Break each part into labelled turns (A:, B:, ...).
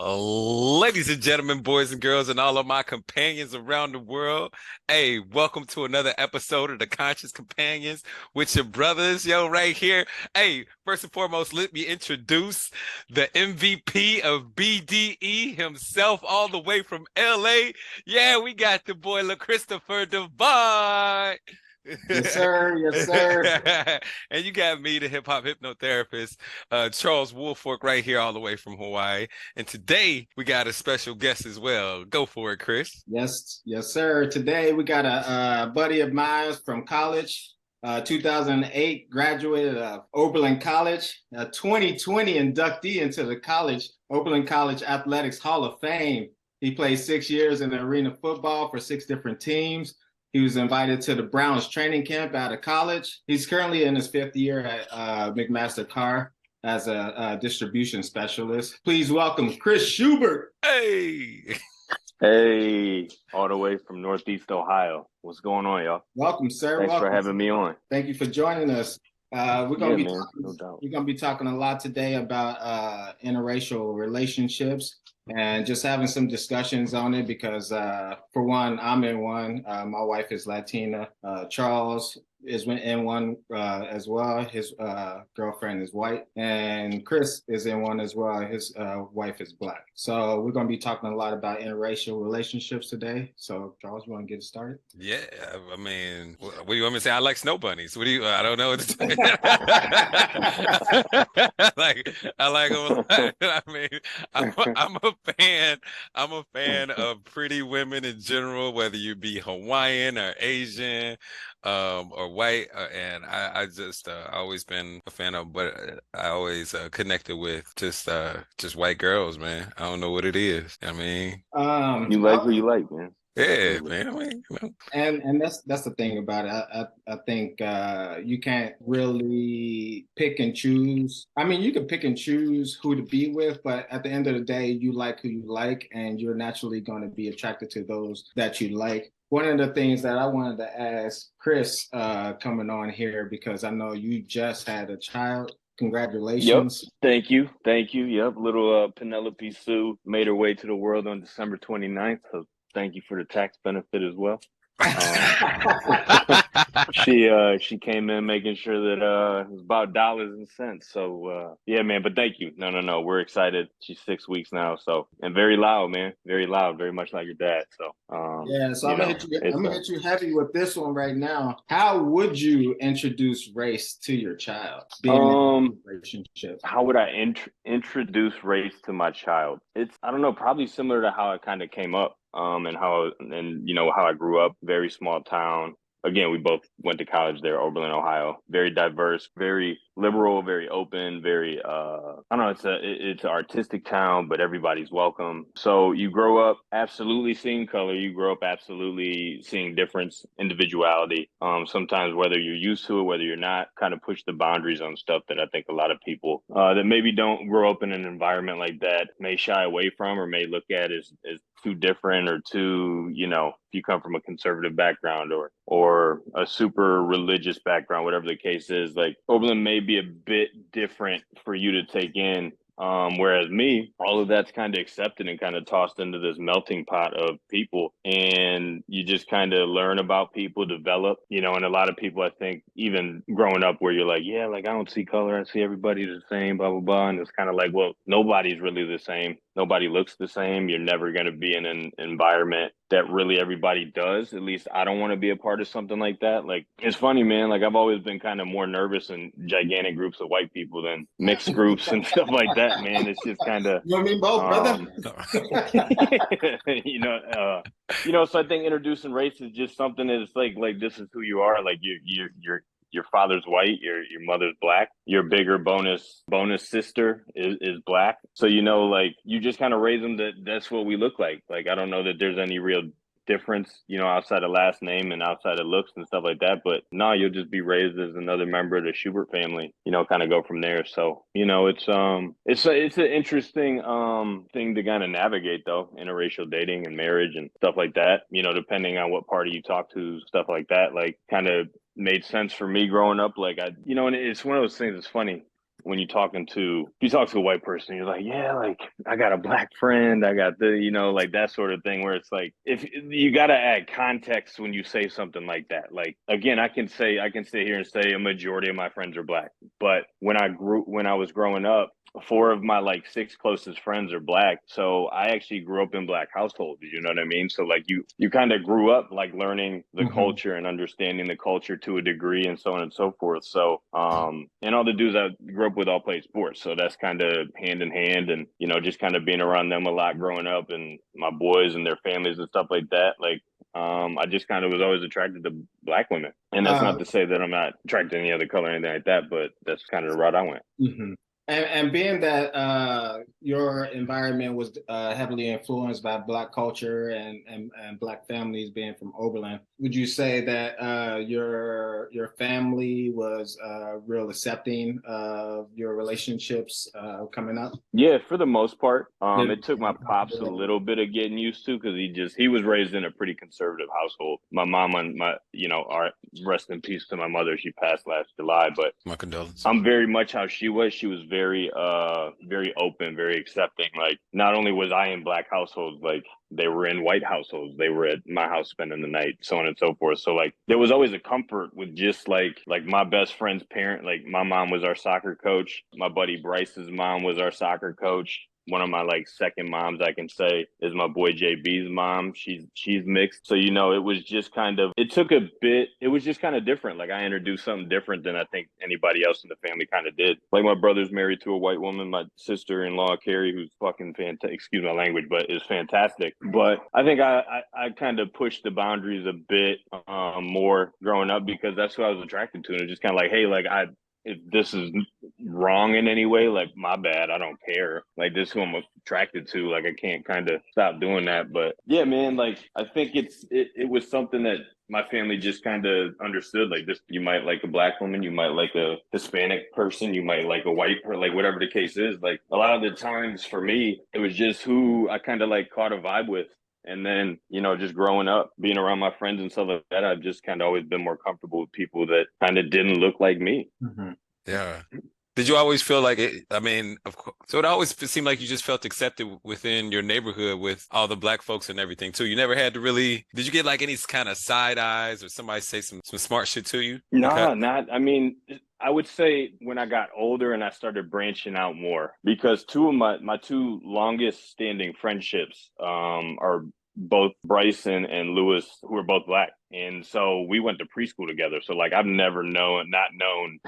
A: Ladies and gentlemen, boys and girls, and all of my companions around the world, hey, welcome to another episode of the Conscious Companions with your brothers, yo, right here. Hey, first and foremost, let me introduce the MVP of BDE himself, all the way from LA. Yeah, we got the boy LaChristopher Divine.
B: Yes, sir. Yes, sir.
A: And you got me, the hip hop hypnotherapist, Charles Woolfork, right here, all the way from Hawaii. And today we got a special guest as well. Go for it, Chris.
B: Yes, yes, sir. Today we got a buddy of mine from college, 2008 graduate of Oberlin College, a 2020 inductee into the Oberlin College Athletics Hall of Fame. He played 6 years in the arena football for 6 different teams. He was invited to the Browns training camp out of college. He's currently in his 5th year at McMaster-Carr as a distribution specialist. Please welcome Chris Schubert.
A: Hey.
C: Hey, all the way from Northeast Ohio. What's going on, y'all?
B: Welcome, sir.
C: Thanks
B: Welcome.
C: for having me on.
B: Thank you for joining us. We're gonna be talking a lot today about interracial relationships and just having some discussions on it because, for one, I'm in one. My wife is Latina. Charles is in one as well. His girlfriend is white, and Chris is in one as well. His wife is black. So we're going to be talking a lot about interracial relationships today. So Charles, you want to get started?
A: Yeah, I mean, what do you want me to say? I like snow bunnies. What do you? I don't know what to say. I like them. I mean, I'm a fan. I'm a fan of pretty women in general, whether you be Hawaiian or Asian, or white, and I just always been a fan of, but I always connected with just white girls, man. I don't know what it is. I mean,
C: you like who you like, man.
A: Yeah, man. I mean,
B: and that's the thing about it. I think you can't really pick and choose. I mean, you can pick and choose who to be with, but at the end of the day, you like who you like, and you're naturally going to be attracted to those that you like. One of the things that I wanted to ask Chris coming on here, because I know you just had a child. Congratulations.
C: Yep. Thank you. Thank you. Yep. Little Penelope Sue made her way to the world on December 29th. So thank you for the tax benefit as well. She came in making sure that it was about dollars and cents. So yeah, man. But thank you. No. We're excited. She's 6 weeks now. So, and very loud, man. Very loud. Very much like your dad. So
B: yeah. So I'm gonna hit you heavy with this one right now. How would you introduce race to your child? Being in a relationship.
C: How would I introduce race to my child? I don't know. Probably similar to how I kind of came up. And how I grew up, very small town. Again, we both went to college there, Oberlin, Ohio. Very diverse, very liberal, very open, very I don't know, it's an artistic town, but everybody's welcome. So you grow up absolutely seeing color, you grow up absolutely seeing difference, individuality. Sometimes whether you're used to it, whether you're not, kind of push the boundaries on stuff that I think a lot of people that maybe don't grow up in an environment like that may shy away from or may look at as too different or too, if you come from a conservative background or a super religious background, whatever the case is, like Oberlin may be a bit different for you to take in. Whereas me, all of that's kind of accepted and kind of tossed into this melting pot of people. And you just kind of learn about people, develop, and a lot of people, I think, even growing up where you're like, yeah, like I don't see color. I see everybody the same, blah, blah, blah. And it's kind of like, well, nobody's really the same. Nobody looks the same. You're never going to be in an environment that really everybody does. At least I don't want to be a part of something like that. Like, it's funny, man. Like, I've always been kind of more nervous in gigantic groups of white people than mixed groups and stuff like that, man. It's just kind of,
B: you know what I mean, both,
C: brother. So I think introducing race is just something that's like this is who you are. Like your father's white, your mother's black, your bigger bonus sister is black. So, like you just kind of raise them that's what we look like. Like, I don't know that there's any real difference, outside of last name and outside of looks and stuff like that. But no, you'll just be raised as another member of the Schubert family, kind of go from there. So, it's an interesting thing to kind of navigate though, interracial dating and marriage and stuff like that, depending on what party you talk to, stuff like that, like kind of made sense for me growing up. Like and it's one of those things that's funny. when you talk to a white person, you're like, yeah, like I got a black friend, I got like that sort of thing, where it's like, if you got to add context when you say something like that. Like, again, I can sit here and say a majority of my friends are black, but when I was growing up, 4 of my like 6 closest friends are black. So I actually grew up in black households. You know what I mean? So like you kind of grew up like learning the culture and understanding the culture to a degree, and so on and so forth. So and all the dudes I grew up with all played sports. So that's kind of hand in hand, and just kind of being around them a lot growing up, and my boys and their families and stuff like that. Like I just kind of was always attracted to black women. And that's not to say that I'm not attracted to any other color or anything like that, but that's kind of the route I went.
B: Mm-hmm. And being that your environment was heavily influenced by Black culture and Black families being from Oberlin, would you say that your family was real accepting of your relationships coming up?
C: Yeah, for the most part. It took my pops a little bit of getting used to, because he was raised in a pretty conservative household. My mom and our rest in peace to my mother. She passed last July, but
A: my condolences.
C: I'm very much how she was. She was very open, very accepting. Like, not only was I in black households, like they were in white households. They were at my house spending the night, so on and so forth. So like there was always a comfort with just like my best friend's parent. Like, my mom was our soccer coach. My buddy Bryce's mom was our soccer coach. One of my like second moms, I can say, is my boy JB's mom. She's mixed. So, it was just it was just kind of different. Like, I introduced something different than I think anybody else in the family kind of did. Like, my brother's married to a white woman, my sister-in-law, Carrie, who's fucking fantastic, excuse my language, but is fantastic. But I think I kind of pushed the boundaries a bit more growing up, because that's who I was attracted to. And it's just kind of like, hey, like if this is wrong in any way, like, my bad, I don't care. Like, this is who I'm attracted to. Like, I can't kind of stop doing that. But yeah, man, like, I think it was something that my family just kind of understood. Like, this, you might like a black woman, you might like a Hispanic person, you might like a white person, like whatever the case is. Like, a lot of the times for me, it was just who I kind of like caught a vibe with. And then, just growing up, being around my friends and stuff like that, I've just kind of always been more comfortable with people that kind of didn't look like me.
B: Mm-hmm.
A: Yeah. Did you always feel like it? I mean, of course. So it always seemed like you just felt accepted within your neighborhood with all the black folks and everything too. You never had to really. Did you get like any kind of side eyes or somebody say some smart shit to you?
C: No, not. I mean, I would say when I got older and I started branching out more, because two of my 2 longest standing friendships are both Bryson and Lewis, who are both black. And so we went to preschool together. So like, I've never not known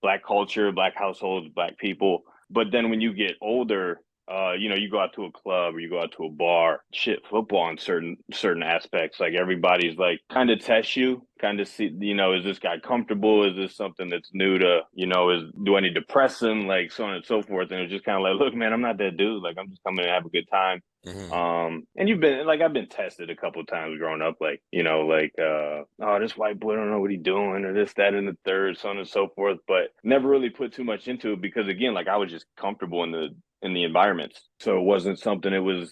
C: black culture, black households, black people. But then when you get older, you go out to a club or you go out to a bar, football in certain aspects, like everybody's like kind of test you, kind of see, is this guy comfortable? Is this something that's new to, do I need to press him? Like, so on and so forth. And it's just kind of like, look, man, I'm not that dude. Like, I'm just coming to have a good time. Mm-hmm. And I've been tested a couple of times growing up, like, oh, this white boy don't know what he's doing, or this, that, and the third, so on and so forth, but never really put too much into it, because again, like, I was just comfortable in the environments. So it wasn't something, it was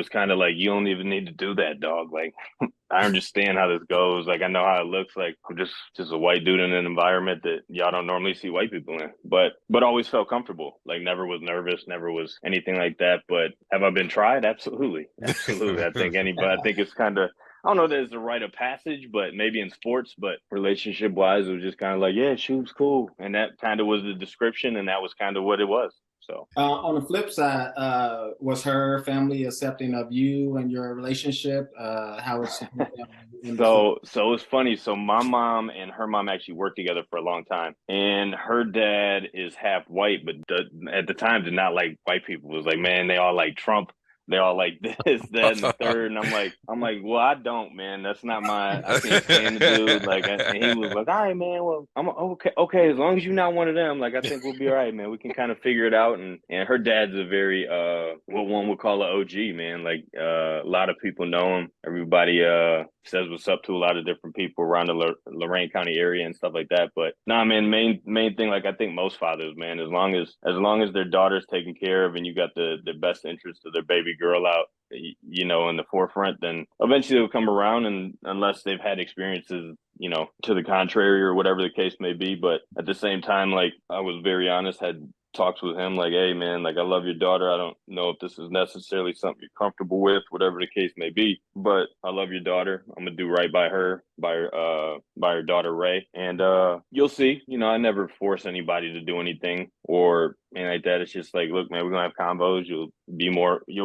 C: kind of like, you don't even need to do that, dog. Like, I understand how this goes. Like, I know how it looks. Like, I'm just a white dude in an environment that y'all don't normally see white people in, but always felt comfortable. Like, never was nervous, never was anything like that. But have I been tried? Absolutely. I think it's kind of, I don't know that it's a rite of passage, but maybe in sports, but relationship wise, it was just kind of like, yeah, she was cool. And that kind of was the description, and that was kind of what it was. So
B: on the flip side, was her family accepting of you and your relationship? How was
C: so it's funny. So my mom and her mom actually worked together for a long time, and her dad is half white, but at the time did not like white people. It was like, man, they all like Trump. They all like this, that, and the third. And I'm like, well, I don't, man. That's not I can't stand the dude. Like, and he was like, all right, man. Well, I'm okay. As long as you're not one of them, like, I think we'll be all right, man. We can kind of figure it out. And her dad's a very, what one would call an OG, man. Like, a lot of people know him. Everybody says what's up to a lot of different people around the Lorain County area and stuff like that. But nah, man, main thing, like, I think most fathers, man, as long as their daughter's taken care of and you got the best interest of their baby girl out, in the forefront, then eventually they'll come around, and unless they've had experiences, to the contrary or whatever the case may be. But at the same time, like, I was very honest, had talks with him like, hey man, like I love your daughter. I don't know if this is necessarily something you're comfortable with, whatever the case may be, but I love your daughter. I'm gonna do right by her, by her daughter Ray. And you'll see, you know, I never force anybody to do anything or anything like that. It's just like, look, man, we're gonna have combos. You'll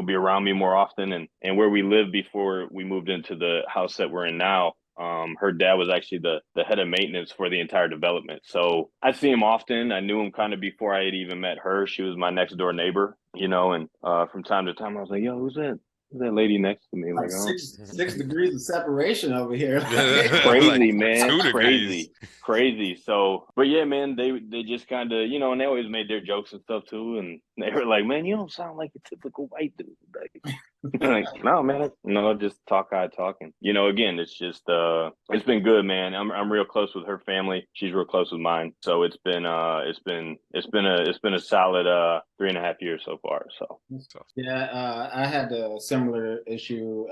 C: be around me more often. And where we lived before we moved into the house that we're in now, her dad was actually the head of maintenance for the entire development. So I see him often. I knew him kind of before I had even met her. She was my next door neighbor, you know, and from time to time I was like, yo, who's that? Who's that lady next to me?
B: Like
C: oh.
B: six degrees of separation over here.
C: Crazy,
A: Like
C: man.
A: 2 degrees.
C: Crazy. So, but yeah, man, they just kind of, you know, and they always made their jokes and stuff too. And they were like, man, you don't sound like a typical white dude. Like, no, man, no, just talk how I talk. And, you know, again, it's just, it's been good, man. I'm real close with her family. She's real close with mine. So it's been a solid 3.5 years so far. So
B: yeah, I had a similar issue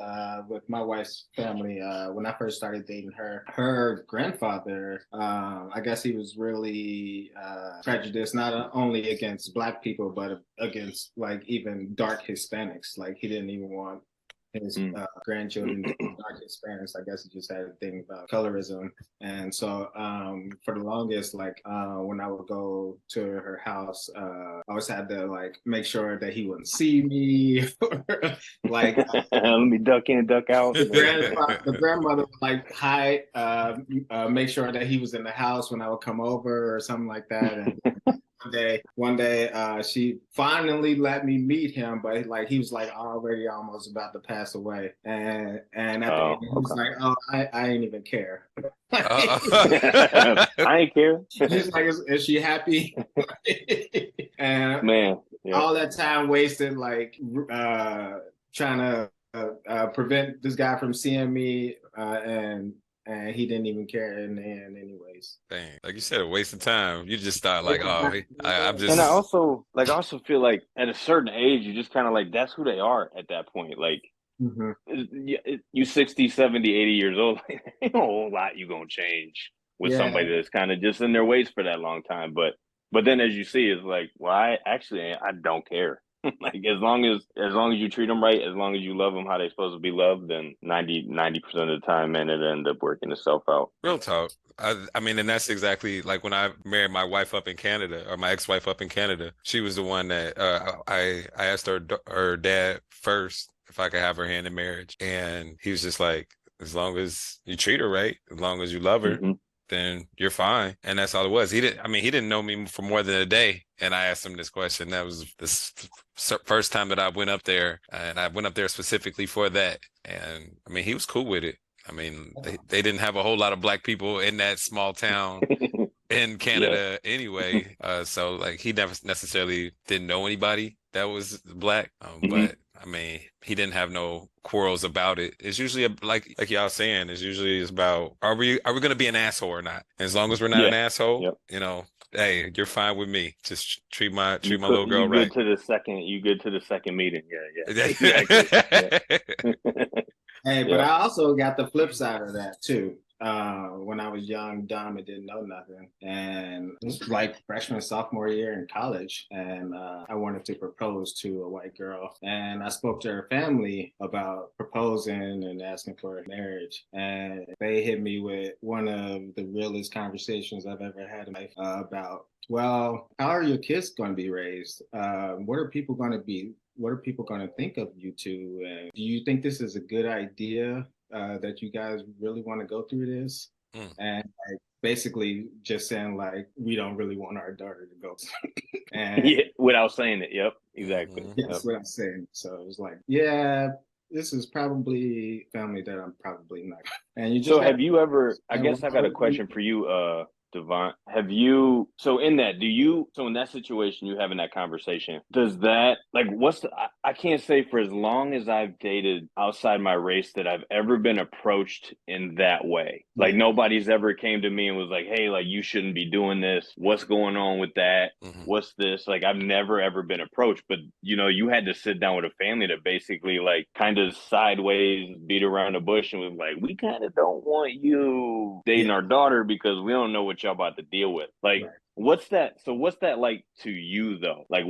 B: with my wife's family when I first started dating her. Her grandfather, I guess he was really prejudiced not only against Black people but against like even dark Hispanics. Like he didn't even want his grandchildren to be dark Hispanics. I guess he just had a thing about colorism. And so for the longest, like when I would go to her house, I always had to like make sure that he wouldn't see me. Like
C: let me duck in, duck out.
B: The grandmother would like hide, make sure that he was in the house when I would come over or something like that. And one day, she finally let me meet him, but like he was like already almost about to pass away, and at the end he was like, "Oh, I ain't even care."
C: I ain't care.
B: He's like, "Is she happy?" And
C: man,
B: all that time wasted, like trying to prevent this guy from seeing me, and he didn't even care in the end anyways.
A: Dang, like you said, a waste of time. You just thought like, oh, I'm just.
C: And I also feel like at a certain age, you just kind of like, that's who they are at that point. Like you 60, 70, 80 years old, like, ain't a whole lot you gonna change with somebody that's kind of just in their ways for that long time. But then as you see, it's like, well, I don't care. Like as long as you treat them right, as long as you love them how they're supposed to be loved, then 90% of the time, man, it end up working itself out.
A: Real talk. I mean, and that's exactly like when I married my wife up in Canada, or my ex-wife up in Canada. She was the one that I asked her dad first if I could have her hand in marriage, and he was just like, as long as you treat her right, as long as you love her, then you're fine. And that's all it was. He didn't know me for more than a day. And I asked him this question. That was the first time that I went up there, and I went up there specifically for that. And I mean, he was cool with it. I mean, they didn't have a whole lot of Black people in that small town in Canada anyway. So like he never necessarily didn't know anybody that was Black. But I mean, he didn't have no quarrels about it. It's usually like y'all saying, it's about are we gonna be an asshole or not? As long as we're not an asshole, you know, hey, you're fine with me. Just treat my little girl right.
C: You good to the second meeting. Yeah. Exactly.
B: Hey, but I also got the flip side of that too. When I was young, dumb, and didn't know nothing. And this was like freshman, sophomore year in college. And I wanted to propose to a white girl. And I spoke to her family about proposing and asking for a marriage. And they hit me with one of the realest conversations I've ever had in my life about, well, how are your kids going to be raised? What are people going to think of you two? And do you think this is a good idea? That you guys really want to go through this, and like, basically just saying like we don't really want our daughter to go. And
C: without saying it. Yep, exactly.
B: That's what I'm saying. So it was like, yeah, this is probably family that I'm probably not. And you just
C: have you ever? I guess I got a question for you, Devon. In that situation, you having that conversation, does that, like, I can't say for as long as I've dated outside my race that I've ever been approached in that way. Like nobody's ever came to me and was like, hey, like you shouldn't be doing this. What's going on with that? What's this? Like I've never ever been approached, but you know, you had to sit down with a family that basically like kind of sideways beat around the bush and was like, we kind of don't want you dating our daughter because we don't know what y'all about to deal with. Like, What's that? So what's that like to you though? Like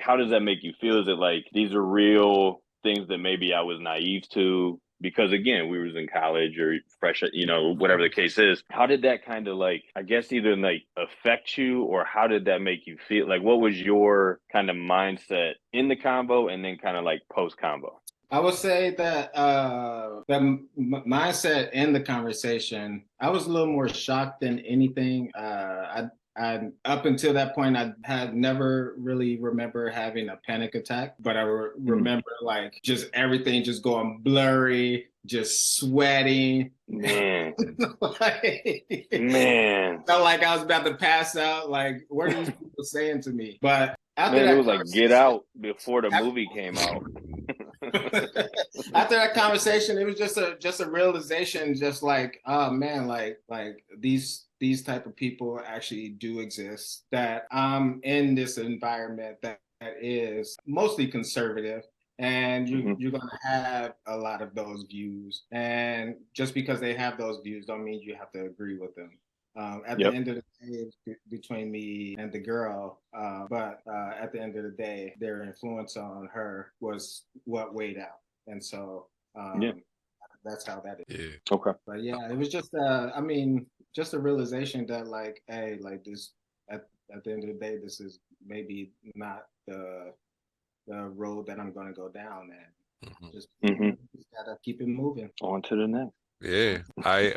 C: how does that make you feel? Is it like these are real things that maybe I was naive to? Because again, we was in college or fresh, whatever the case is. How did that kind of like, I guess either like affect you, or how did that make you feel? Like what was your kind of mindset in the combo and then kind of like post combo?
B: I would say that mindset in the conversation, I was a little more shocked than anything. I up until that point, I had never really remember having a panic attack, but I remember like just everything just going blurry, just sweating.
C: Man,
B: Man, felt like I was about to pass out. Like, what are these people saying to me? But after
C: it was like Get Out before the movie came out.
B: After that conversation, it was just a realization, just like, oh man, like these type of people actually do exist, that I'm in this environment that is mostly conservative, and you're going to have a lot of those views, and just because they have those views don't mean you have to agree with them. At the end of the day, it's between me and the girl, but at the end of the day, their influence on her was what weighed out, and so that's how that is.
A: Yeah.
C: Okay.
B: But yeah, it was just, just a realization that like, hey, like this, at the end of the day, this is maybe not the road that I'm going to go down, and just gotta keep it moving.
C: On to the next.
A: Yeah, I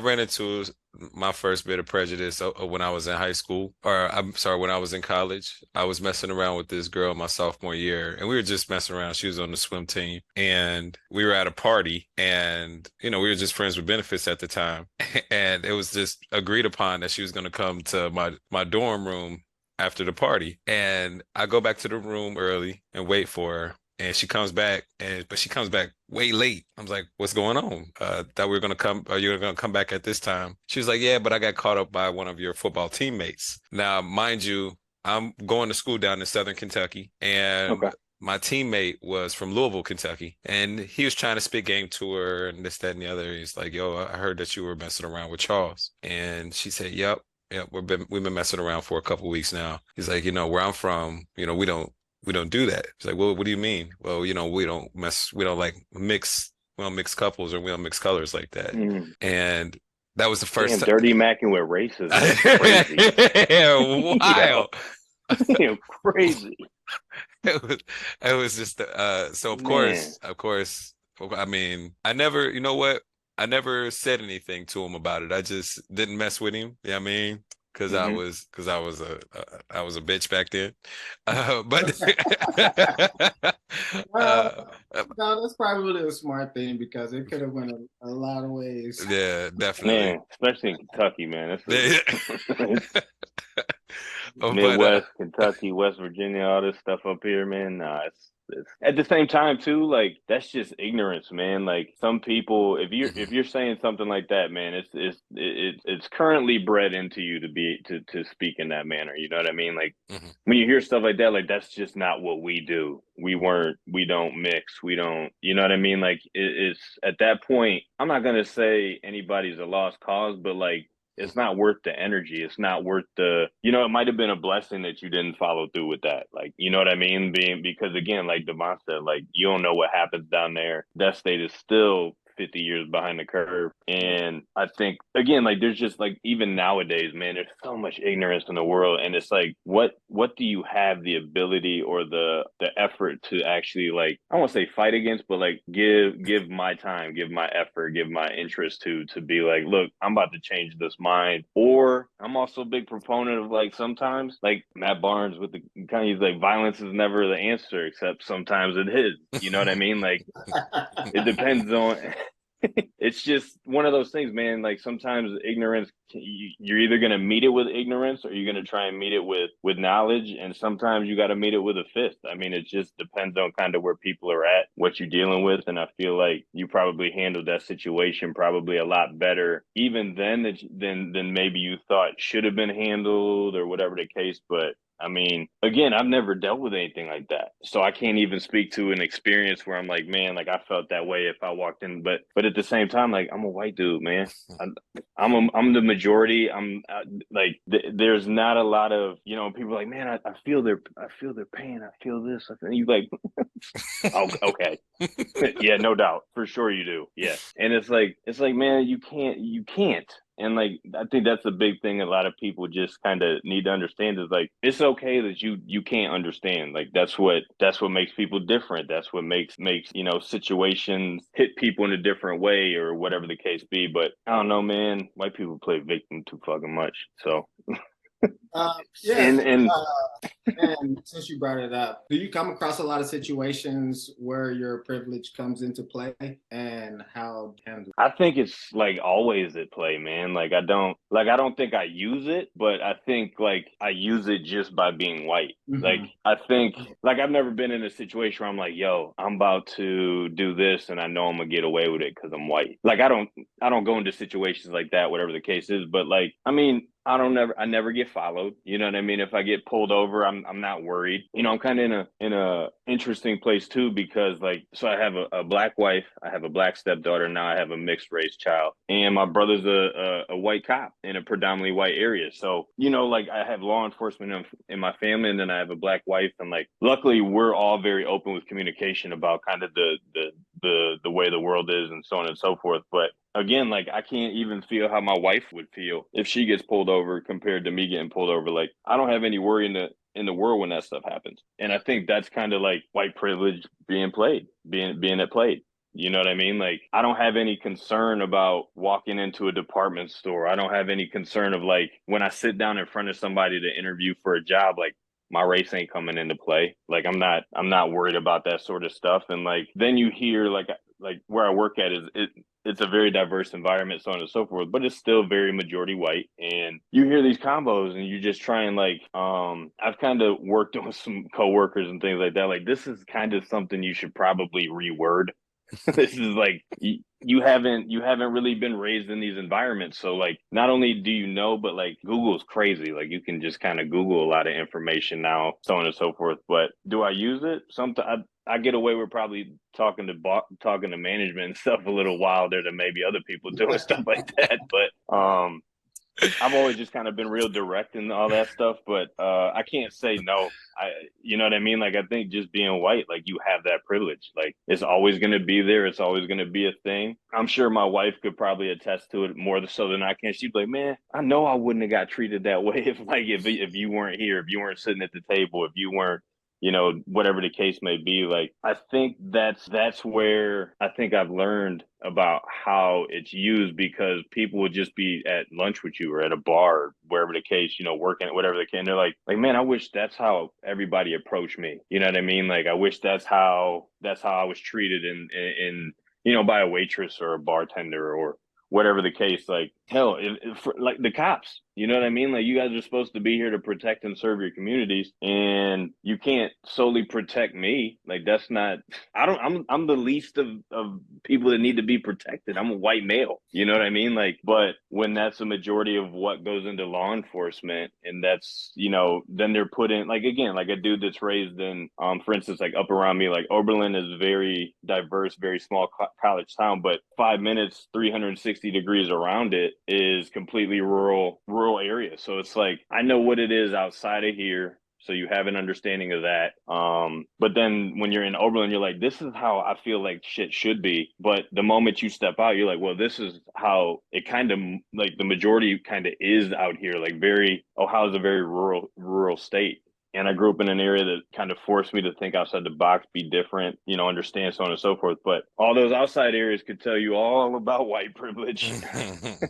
A: ran into my first bit of prejudice when I was in high school, or I'm sorry, when I was in college. I was messing around with this girl my sophomore year, and we were just messing around. She was on the swim team, and we were at a party, and we were just friends with benefits at the time, and it was just agreed upon that she was going to come to my dorm room after the party, and I go back to the room early and wait for her. And she comes back, but she comes back way late. I was like, "What's going on? Thought we were gonna come. Are you gonna come back at this time?" She was like, "Yeah, but I got caught up by one of your football teammates." Now, mind you, I'm going to school down in Southern Kentucky, and my teammate was from Louisville, Kentucky, and he was trying to spit game to her and this, that, and the other. He's like, "Yo, I heard that you were messing around with Charles," and she said, "Yep." Yeah, we've been messing around for a couple of weeks now. He's like, where I'm from, we don't do that. It's like, well, what do you mean? Well, we don't like mix, we don't mix couples, or we don't mix colors like that. And that was the first time.
C: Dirty macking with racism. Crazy.
A: Yeah, wild.
C: Crazy.
A: It was just so of course, I mean, I never, I never said anything to him about it. I just didn't mess with him. You know what I mean? Because I was a bitch back then, but
B: no, that's probably a smart thing, because it could have went a lot of ways.
A: Yeah, definitely.
C: Man, especially in Kentucky, man.
A: Oh,
C: Midwest, Kentucky, West Virginia, all this stuff up here, man. Nah, it's at the same time too, like that's just ignorance, man. Like some people, if you're saying something like that, man, it's currently bred into you to speak in that manner. You know what I mean? Like when you hear stuff like that, like that's just not what we do. We don't mix. We don't, you know what I mean? Like it's at that point, I'm not gonna say anybody's a lost cause, but like, it's not worth the energy. It's not worth it might have been a blessing that you didn't follow through with that. Like, you know what I mean? Because again, like Devon said, like you don't know what happens down there. That state is still 50 years behind the curve. And I think, again, like there's just like, even nowadays, man, there's so much ignorance in the world. And it's like, what do you have the ability or the effort to actually, like, I won't say fight against, but like give my time, give my effort, give my interest to be like, look, I'm about to change this mind. Or I'm also a big proponent of, like, sometimes, like Matt Barnes with the kind of, he's like, violence is never the answer, except sometimes it is. You know what I mean? Like, it depends on it's just one of those things, man. Like sometimes ignorance, you're either going to meet it with ignorance, or you're going to try and meet it with knowledge. And sometimes you got to meet it with a fist. I mean, it just depends on kind of where people are at, what you're dealing with. And I feel like you probably handled that situation probably a lot better even then than maybe you thought should have been handled, or whatever the case. But I mean, again, I've never dealt with anything like that. So I can't even speak to an experience where I'm like, man, like I felt that way if I walked in. But at the same time, like I'm a white dude, man. I'm the majority. There's not a lot of, you know, people like, man, I feel their pain. I feel this. And you like, oh, okay. Yeah, no doubt. For sure you do. Yeah. And it's like, man, you can't. And like, I think that's the big thing a lot of people just kind of need to understand is like, it's okay that you can't understand. Like, that's what makes people different. That's what makes, you know, situations hit people in a different way or whatever the case be. But I don't know, man, white people play victim too fucking much. So,
B: Yeah.
C: and
B: And since you brought it up, do you come across a lot of situations where your privilege comes into play and how to handle it?
C: I think it's like always at play, man. Like I don't think I use it, but I think like I use it just by being white.
B: Mm-hmm.
C: Like I think like I've never been in a situation where I'm like, yo, I'm about to do this and I know I'm gonna get away with it because I'm white. Like I don't go into situations like that, whatever the case is. But like, I mean, I never get followed. You know what I mean? If I get pulled over, I'm not worried. You know, I'm kind of in a interesting place too, because like, so I have a black wife, I have a black stepdaughter, now I have a mixed race child, and my brother's a white cop in a predominantly white area. So, you know, like I have law enforcement in my family, and then I have a black wife, and like, luckily we're all very open with communication about kind of the way the world is and so on and so forth. But again, like I can't even feel how my wife would feel if she gets pulled over compared to me getting pulled over. Like I don't have any worry in the world when that stuff happens. And I think that's kind of like white privilege being at play. You know what I mean? Like I don't have any concern about walking into a department store. I don't have any concern of like when I sit down in front of somebody to interview for a job, like my race ain't coming into play. Like I'm not worried about that sort of stuff. And like then you hear like where I work at it's a very diverse environment, so on and so forth, but it's still very majority white. And you hear these combos and you just try and like, I've kind of worked with some coworkers and things like that. Like this is kind of something you should probably reword. This is like, you haven't really been raised in these environments. So like, not only do you know, but like Google's crazy. Like you can just kind of Google a lot of information now, so on and so forth. But do I use it? Sometimes I get away with probably talking to management and stuff a little wilder than maybe other people doing stuff like that. But I've always just kind of been real direct and all that stuff. But I can't say no. You know what I mean? Like I think just being white, like you have that privilege. Like it's always going to be there. It's always going to be a thing. I'm sure my wife could probably attest to it more so than I can. She'd be like, man, I know I wouldn't have got treated that way if you weren't here, if you weren't sitting at the table, if you weren't, you know, whatever the case may be. Like I think that's where I think I've learned about how it's used, because people would just be at lunch with you or at a bar or wherever the case, you know, working at whatever they can. They're like, man, I wish that's how everybody approached me. You know what I mean? Like I wish that's how I was treated in you know, by a waitress or a bartender or whatever the case. Like hell, like the cops, you know what I mean? Like you guys are supposed to be here to protect and serve your communities, and you can't solely protect me. Like that's not, I'm the least of people that need to be protected. I'm a white male, you know what I mean? Like, but when that's a majority of what goes into law enforcement, and that's, you know, then they're put in, like, again, like a dude that's raised in, for instance, like up around me, like Oberlin is very diverse, very small college town, but 5 minutes, 360 degrees around it is completely rural area. So it's like, I know what it is outside of here. So you have an understanding of that. But then when you're in Oberlin, you're like, this is how I feel like shit should be. But the moment you step out, you're like, well, this is how it kind of, like the majority kind of is out here. Like Ohio's a very rural state. And I grew up in an area that kind of forced me to think outside the box, be different, you know, understand, so on and so forth. But all those outside areas could tell you all about white privilege.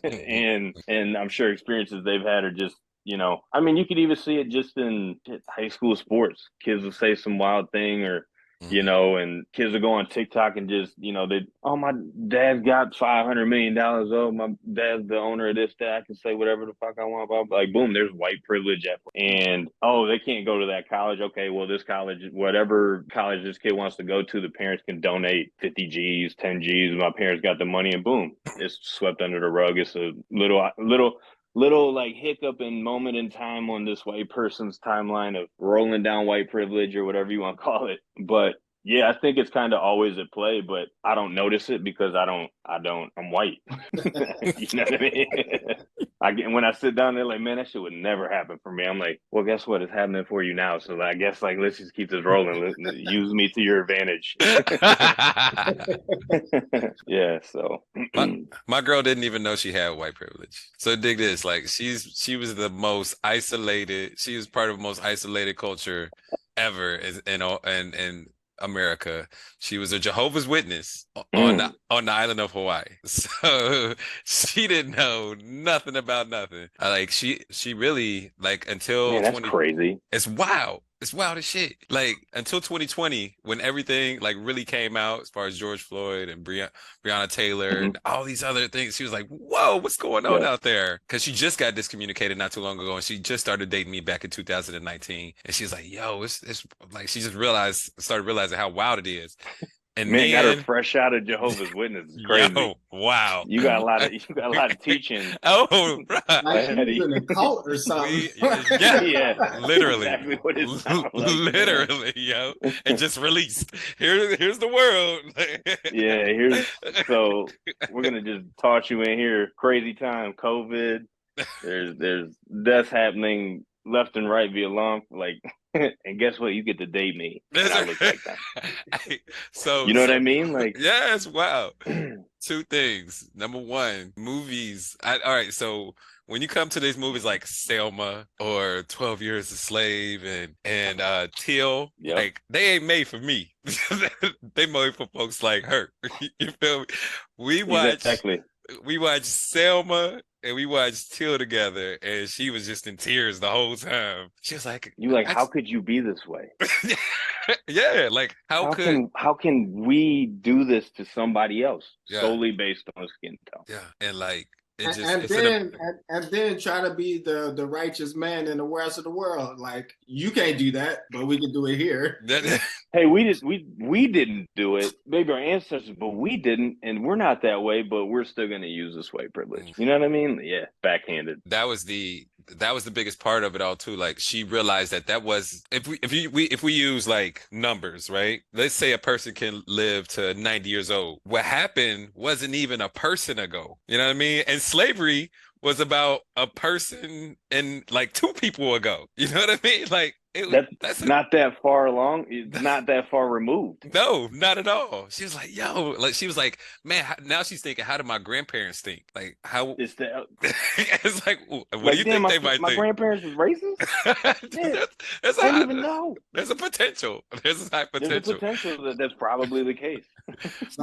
C: and I'm sure experiences they've had are just, you know, I mean, you could even see it just in high school sports. Kids will say some wild thing, or you know, and kids will go on TikTok and just, you know, my dad got $500 million. Oh, my dad's the owner of this, that I can say whatever the fuck I want about. Like, boom, there's white privilege and oh, they can't go to that college. Okay, well, this college, whatever college this kid wants to go to, the parents can donate 50 G's, 10 G's. My parents got the money, and boom, it's swept under the rug. It's a little little like hiccup and moment in time on this white person's timeline of rolling down white privilege or whatever you want to call it. But yeah, I think it's kind of always at play, but I don't notice it because I'm white. You know what I mean? When I sit down there, like, man, that shit would never happen for me. I'm like, well, guess what? It's happening for you now. So I guess like let's just keep this rolling. Use me to your advantage. Yeah. So
A: my girl didn't even know she had white privilege. So dig this, like she was the most isolated. She was part of the most isolated culture ever in America. She was a Jehovah's Witness on the island of Hawaii. So she didn't know nothing about nothing. Like she really like until
C: man, that's crazy.
A: It's wild. It's wild as shit. Like until 2020, when everything like really came out as far as George Floyd and Breonna Taylor and all these other things, she was like, "Whoa, what's going on out there?" Because she just got discommunicated not too long ago, and she just started dating me back in 2019, and she's like, "Yo, it's like she just started realizing how wild it is." And
C: man, got her fresh out of Jehovah's Witness. It's crazy.
A: Yo, wow.
C: You got a lot of teaching.
A: Oh, right.
B: Like you in a cult or something.
A: Yeah, literally.
C: Exactly what it sounds like.
A: Literally, yo. And just released. Here's the world.
C: Yeah, so we're gonna just toss you in here. Crazy time, COVID. There's deaths happening left and right via long, like, and guess what? You get to date me. And I look like that.
A: So
C: you know what I mean? Like,
A: yes, wow. Two things. Number one, movies. All right, so when you come to these movies like Selma or 12 Years a Slave and Till, like they ain't made for me. They made for folks like her. You feel me? We watched Selma and we watched Till together, and she was just in tears the whole time. She was like,
C: how could you be this way?
A: Yeah, like how
C: can we do this to somebody else solely based on skin tone?
A: Yeah, and like
B: and then try to be the righteous man in the rest of the world. Like you can't do that, but we can do it here.
C: Hey, we didn't do it. Maybe our ancestors, but we didn't, and we're not that way. But we're still going to use this white privilege. You know what I mean? Yeah, backhanded.
A: That was the biggest part of it all too. Like she realized that was if we use like numbers, right? Let's say a person can live to 90 years old. What happened wasn't even a person ago. You know what I mean? And slavery was about a person and like two people ago. You know what I mean? Like that's
C: not that far along. It's not that far removed.
A: No, not at all. She was like, "Yo," like she was like, "Man." Now she's thinking, "How do my grandparents think? Like, how?"
C: It's
A: like, what do you think they might think?
C: My grandparents was racist. I don't even know.
A: There's a potential. There's a high potential.
C: There's a potential that's probably the case.
B: It's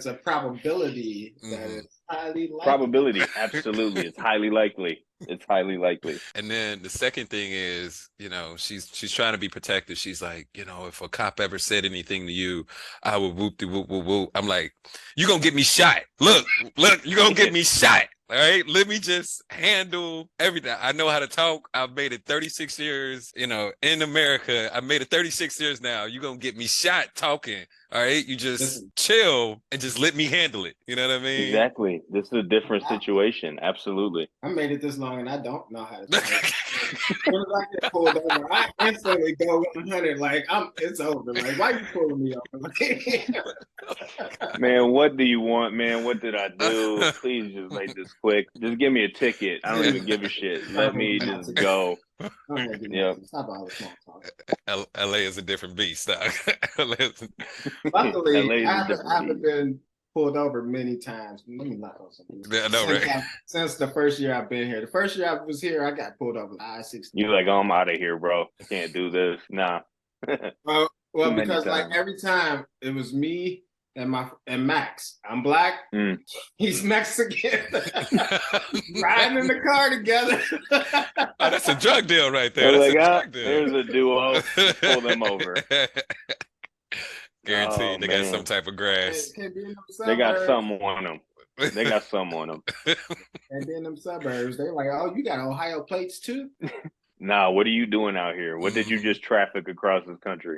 B: a probability that is highly likely.
C: Probability, absolutely. It's highly likely. It's highly likely.
A: And then the second thing is, you know, she's trying to be protective. She's like, you know, if a cop ever said anything to you, I would whoop de whoop whoop whoop. I'm like, you gonna get me shot. Look, you gonna get me shot. All right, let me just handle everything. I know how to talk. I've made it 36 years, you know, in America. I made it 36 years now. You're going to get me shot talking. All right, you just chill and just let me handle it. You know what I mean?
C: Exactly. This is a different situation. Absolutely.
B: I made it this long and I don't know how to talk. As soon as I get pulled over, I instantly go 100. Like, it's over. Like, why you pulling me over?
C: Man, what do you want, man? What did I do? Please just make this quick. Just give me a ticket. I don't even give a shit. Let me just go.
B: Yeah. Stop all the small talk.
A: LA is a different beast.
B: Luckily, I haven't been pulled over many times. Let me knock on something. Since the first year I've been here. The first year I was here, I got pulled over I-60.
C: You're like, oh, I'm out of here, bro. I can't do this. Nah.
B: Well, because like every time it was me and Max. I'm black. He's Mexican. Riding in the car together.
A: Oh, that's a drug deal right there.
C: That's a drug deal. There's a duo. Pull them over.
A: Guaranteed they got some type of grass.
C: They got something on them. They got some on them.
B: And then them suburbs, they're like, oh, you got Ohio plates too?
C: Nah, what are you doing out here? What did you just traffic across this country?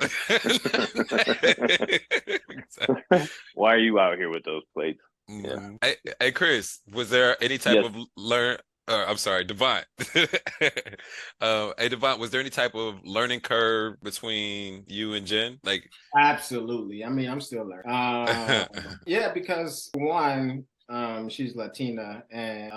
C: Why are you out here with those plates?
A: Yeah. Hey, Chris, was there any type of I'm sorry, Devont. Hey, Devont, was there any type of learning curve between you and Jen? Like,
B: Absolutely. I mean, I'm still learning. Yeah, because one, she's Latina, and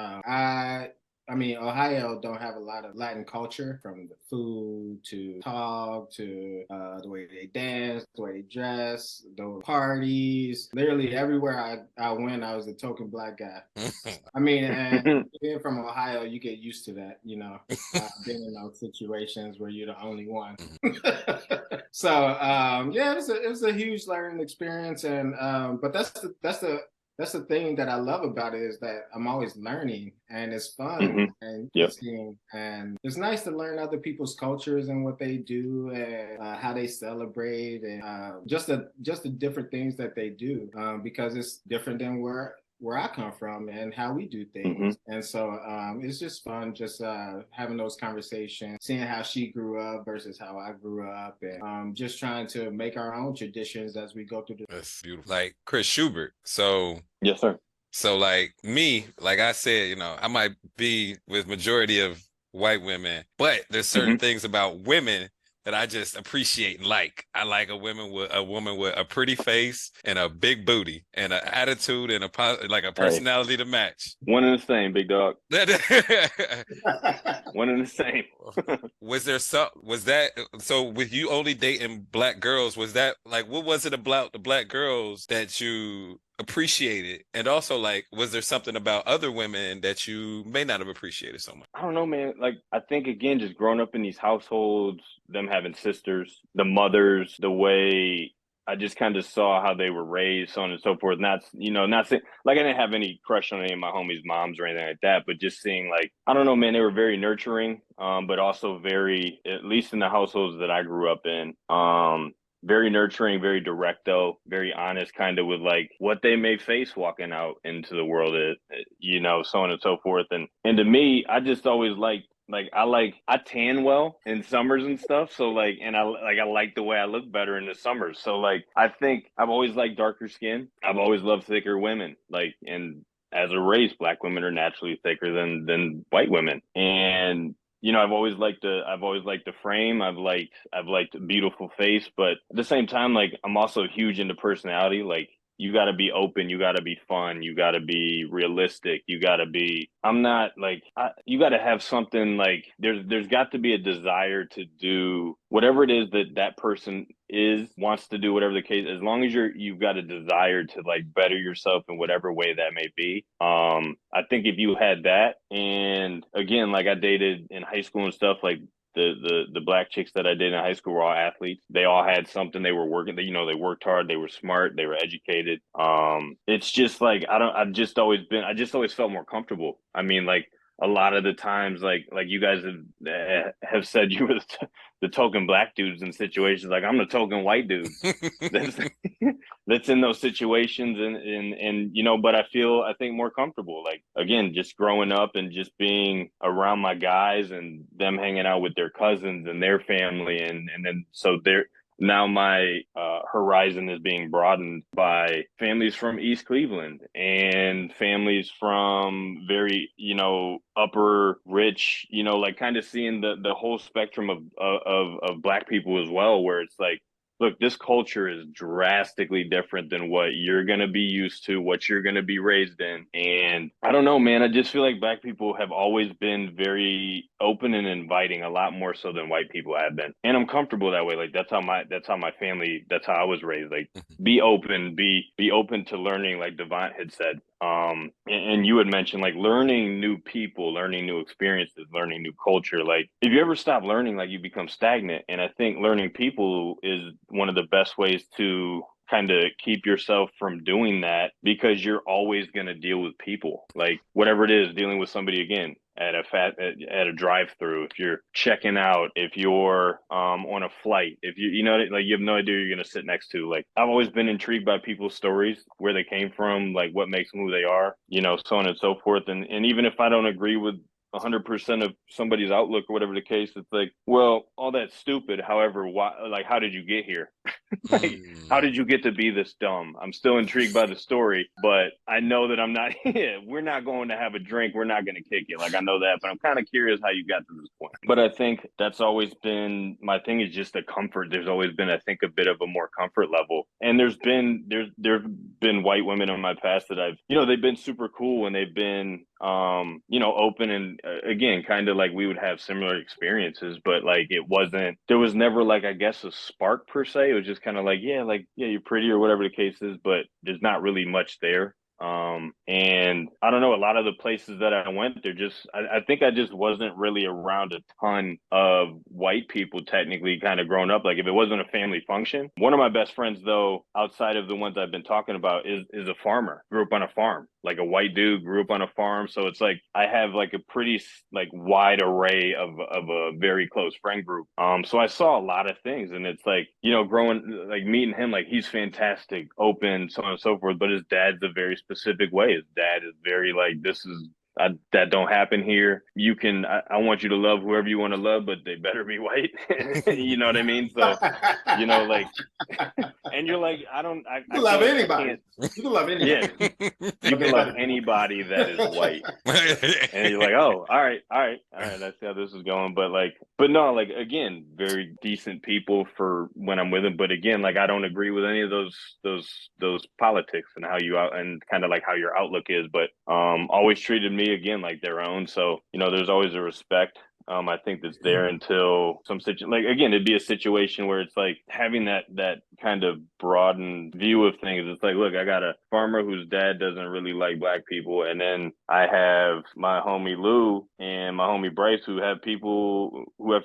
B: I mean, Ohio don't have a lot of Latin culture, from the food to talk to the way they dance, the way they dress, the parties. Literally everywhere I went, I was the token black guy. I mean, and being from Ohio, you get used to that, being in those situations where you're the only one. So yeah, it was a huge learning experience, and but that's the thing that I love about it, is that I'm always learning, and it's fun and interesting, and it's nice to learn other people's cultures and what they do, and how they celebrate, and just the different things that they do, because it's different than where I come from and how we do things. And so it's just fun, just having those conversations, seeing how she grew up versus how I grew up, and just trying to make our own traditions as we go through the.
A: that's beautiful. Like Chris Schubert. So
C: Yes, sir.
A: So like me, like I said, I might be with majority of white women, but there's certain things about women that I just appreciate and like. I like a woman with a pretty face and a big booty and an attitude and a personality to match.
C: One and the same, big dog. One and the same.
A: Was that so with you only dating black girls, was that like, what was it about the black girls that you appreciated? And also, like, was there something about other women that you may not have appreciated so much?
C: I don't know, man. Like, I think, again, just growing up in these households, them having sisters, the mothers, the way I just kind of saw how they were raised, so on and so forth. Not saying, like, I didn't have any crush on any of my homies' moms or anything like that, but just seeing, like, I don't know, man, they were very nurturing, but also very, at least in the households that I grew up in, very nurturing, very direct, though, very honest, kind of with like what they may face walking out into the world, so on and so forth. And to me, I just always I tan well in summers and stuff. So like, and I like the way I look better in the summers. So like, I think I've always liked darker skin. I've always loved thicker women. Like, and as a race, black women are naturally thicker than white women. And I've always liked the frame. I've liked a beautiful face, but at the same time, like, I'm also huge into personality. Like, you got to be open, you got to be fun, you got to be realistic, you got to be. I'm not like you got to have something, like there's got to be a desire to do whatever it is that person wants to do, whatever the case. As long as you've got a desire to like better yourself in whatever way that may be. I think if you had that, and again, like I dated in high school and stuff, like the black chicks that I did in high school were all athletes. They all had something they were working. They worked hard. They were smart. They were educated. It's just like I just always felt more comfortable. I mean, like a lot of the times, like you guys have said, you were the token black dudes in situations. Like, I'm the token white dude that's in those situations, and but I think more comfortable. Like, again, just growing up and just being around my guys and them hanging out with their cousins and their family, and then so they're. Now my horizon is being broadened by families from East Cleveland and families from very, upper rich, like kind of seeing the whole spectrum of black people as well, where it's like, look, this culture is drastically different than what you're going to be used to, what you're going to be raised in. And I don't know, man, I just feel like black people have always been very open and inviting, a lot more so than white people have been. And I'm comfortable that way. Like, that's how my family, that's how I was raised. Like, be open to learning, like Devont had said. And you had mentioned, like, learning new people, learning new experiences, learning new culture. Like, if you ever stop learning, like, you become stagnant. And I think learning people is one of the best ways to kind of keep yourself from doing that, because you're always going to deal with people, like whatever it is, dealing with somebody again at a drive-through, if you're checking out, if you're on a flight, if you like, you have no idea who you're going to sit next to. Like, I've always been intrigued by people's stories, where they came from, like what makes them who they are, so on and so forth. And even if I don't agree with 100% of somebody's outlook or whatever the case, it's like, well, all that's stupid. However, why, like, how did you get here? Like, how did you get to be this dumb? I'm still intrigued by the story, but I know that I'm not, we're not going to have a drink. We're not going to kick it. Like, I know that, but I'm kind of curious how you got to this point. But I think that's always been my thing, is just the comfort. There's always been, I think, a bit of a more comfort level. And there've been white women in my past that I've, they've been super cool, and they've been, open, and again, kind of like we would have similar experiences, but like there was never like, I guess, a spark per se. It was just kind of like, yeah, you're pretty or whatever the case is, but there's not really much there. And I don't know, a lot of the places that I went, I think I just wasn't really around a ton of white people technically kind of growing up. Like, if it wasn't a family function, one of my best friends, though, outside of the ones I've been talking about, is a farmer, grew up on a farm, like a white dude grew up on a farm. So it's like, I have like a pretty like wide array of a very close friend group. So I saw a lot of things, and it's like, growing, like meeting him, like he's fantastic, open, so on and so forth. But his dad's a very specific way. His dad is very like, that don't happen here. I want you to love whoever you want to love, but they better be white. You know what I mean? So, like, and you're like, I
B: love anybody. You can love anybody.
C: Yeah, you can love anybody that is white. And you're like, oh, all right. That's how this is going. But no, like, again, very decent people for when I'm with them. But again, like, I don't agree with any of those politics and how you out, and kind of like how your outlook is. But always treated me, again, like their own. So, there's always a respect. I think that's there until again, it'd be a situation where it's like having that kind of broadened view of things. It's like, look, I got a farmer whose dad doesn't really like black people, and then I have my homie Lou and my homie Bryce who have